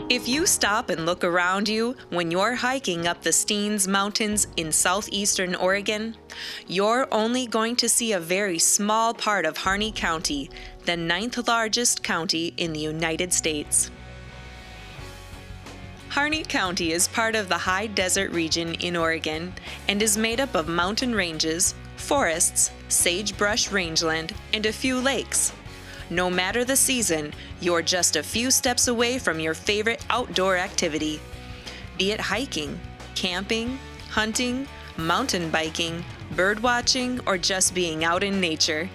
If you stop and look around you when you're hiking up the Steens Mountains in southeastern Oregon, you're only going to see a very small part of Harney County, the 9th largest county in the United States. Harney County is part of the high desert region in Oregon and is made up of mountain ranges, forests, sagebrush rangeland, and a few lakes. No matter the season, you're just a few steps away from your favorite outdoor activity. Be it hiking, camping, hunting, mountain biking, birdwatching, or just being out in nature.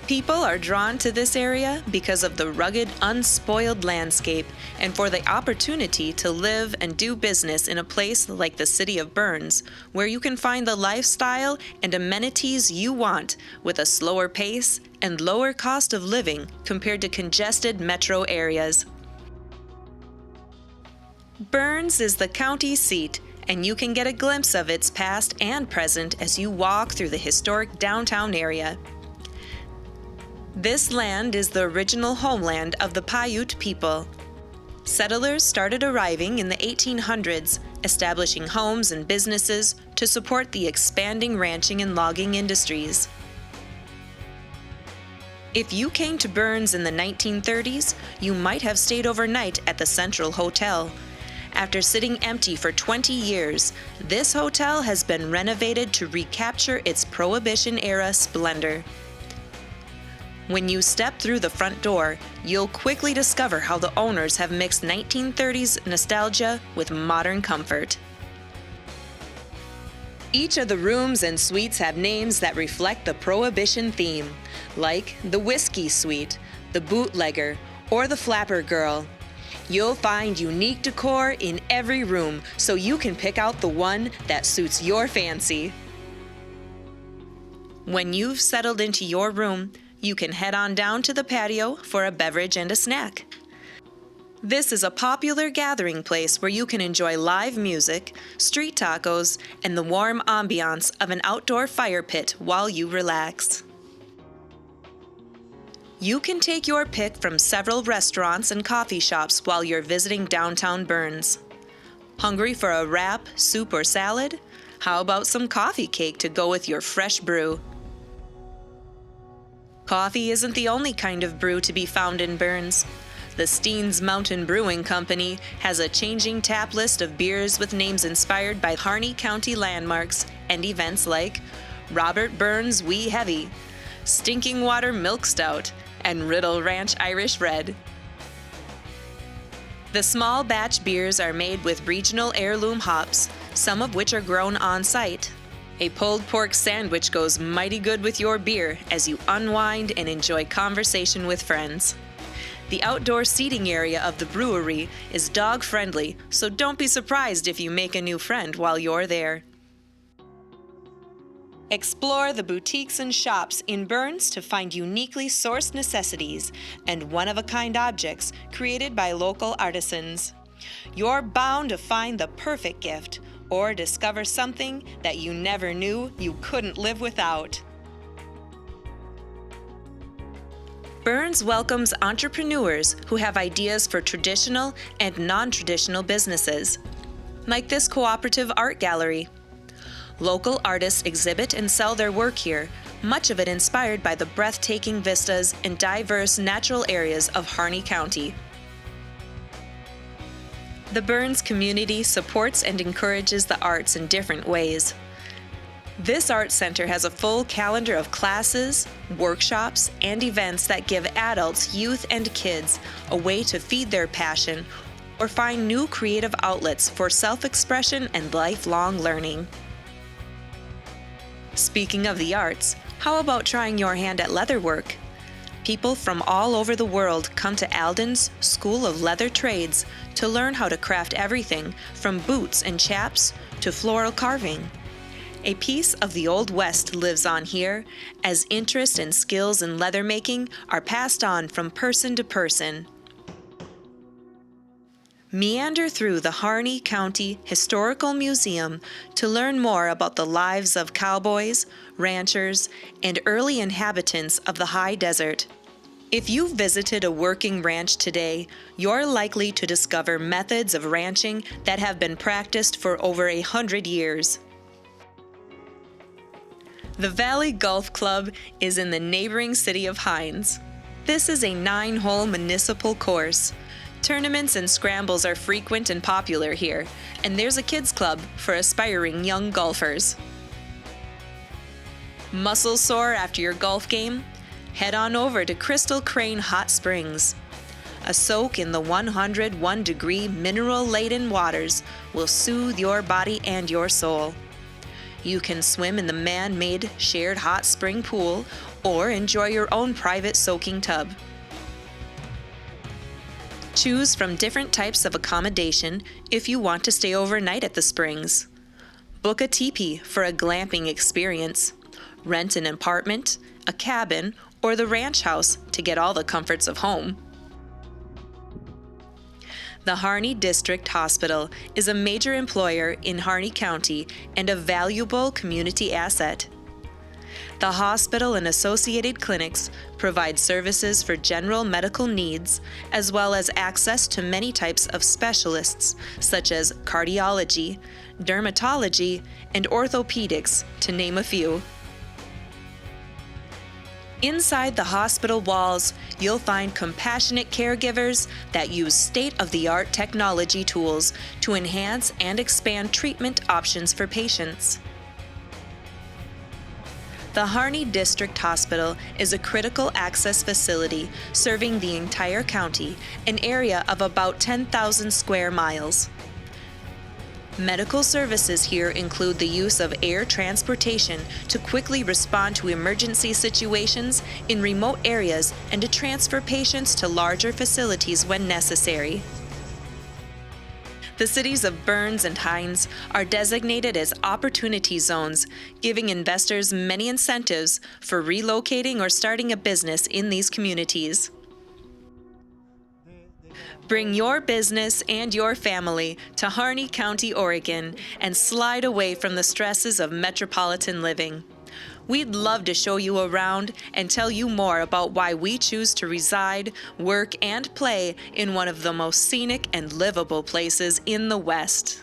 People are drawn to this area because of the rugged, unspoiled landscape and for the opportunity to live and do business in a place like the city of Burns, where you can find the lifestyle and amenities you want with a slower pace and lower cost of living compared to congested metro areas. Burns is the county seat, and you can get a glimpse of its past and present as you walk through the historic downtown area. This land is the original homeland of the Paiute people. Settlers started arriving in the 1800s, establishing homes and businesses to support the expanding ranching and logging industries. If you came to Burns in the 1930s, you might have stayed overnight at the Central Hotel. After sitting empty for 20 years, this hotel has been renovated to recapture its Prohibition-era splendor. When you step through the front door, you'll quickly discover how the owners have mixed 1930s nostalgia with modern comfort. Each of the rooms and suites have names that reflect the Prohibition theme, like the Whiskey Suite, the Bootlegger, or the Flapper Girl. You'll find unique decor in every room, so you can pick out the one that suits your fancy. When you've settled into your room, you can head on down to the patio for a beverage and a snack. This is a popular gathering place where you can enjoy live music, street tacos, and the warm ambiance of an outdoor fire pit while you relax. You can take your pick from several restaurants and coffee shops while you're visiting downtown Burns. Hungry for a wrap, soup, or salad? How about some coffee cake to go with your fresh brew? Coffee isn't the only kind of brew to be found in Burns. The Steens Mountain Brewing Company has a changing tap list of beers with names inspired by Harney County landmarks and events like Robert Burns Wee Heavy, Stinking Water Milk Stout, and Riddle Ranch Irish Red. The small batch beers are made with regional heirloom hops, some of which are grown on site. A pulled pork sandwich goes mighty good with your beer as you unwind and enjoy conversation with friends. The outdoor seating area of the brewery is dog-friendly, so don't be surprised if you make a new friend while you're there. Explore the boutiques and shops in Burns to find uniquely sourced necessities and one-of-a-kind objects created by local artisans. You're bound to find the perfect gift or discover something that you never knew you couldn't live without. Burns welcomes entrepreneurs who have ideas for traditional and non-traditional businesses, like this Cooperative Art Gallery. Local artists exhibit and sell their work here, much of it inspired by the breathtaking vistas and diverse natural areas of Harney County. The Burns community supports and encourages the arts in different ways. This art center has a full calendar of classes, workshops, and events that give adults, youth, and kids a way to feed their passion or find new creative outlets for self-expression and lifelong learning. Speaking of the arts, how about trying your hand at leatherwork? People from all over the world come to Alden's School of Leather Trades to learn how to craft everything from boots and chaps to floral carving. A piece of the Old West lives on here, as interest and skills in leather making are passed on from person to person. Meander through the Harney County Historical Museum to learn more about the lives of cowboys, ranchers, and early inhabitants of the high desert. If you visited a working ranch today, you're likely to discover methods of ranching that have been practiced for over 100 years. The Valley Golf Club is in the neighboring city of Hines. This is a 9-hole municipal course. Tournaments and scrambles are frequent and popular here, and there's a kids club for aspiring young golfers. Muscle sore after your golf game? Head on over to Crystal Crane Hot Springs. A soak in the 101-degree mineral-laden waters will soothe your body and your soul. You can swim in the man-made shared hot spring pool or enjoy your own private soaking tub. Choose from different types of accommodation if you want to stay overnight at the springs. Book a teepee for a glamping experience. Rent an apartment, a cabin, or the ranch house to get all the comforts of home. The Harney District Hospital is a major employer in Harney County and a valuable community asset. The hospital and associated clinics provide services for general medical needs, as well as access to many types of specialists, such as cardiology, dermatology, and orthopedics, to name a few. Inside the hospital walls, you'll find compassionate caregivers that use state-of-the-art technology tools to enhance and expand treatment options for patients. The Harney District Hospital is a critical access facility serving the entire county, an area of about 10,000 square miles. Medical services here include the use of air transportation to quickly respond to emergency situations in remote areas and to transfer patients to larger facilities when necessary. The cities of Burns and Hines are designated as opportunity zones, giving investors many incentives for relocating or starting a business in these communities. Bring your business and your family to Harney County, Oregon, and slide away from the stresses of metropolitan living. We'd love to show you around and tell you more about why we choose to reside, work, and play in one of the most scenic and livable places in the West.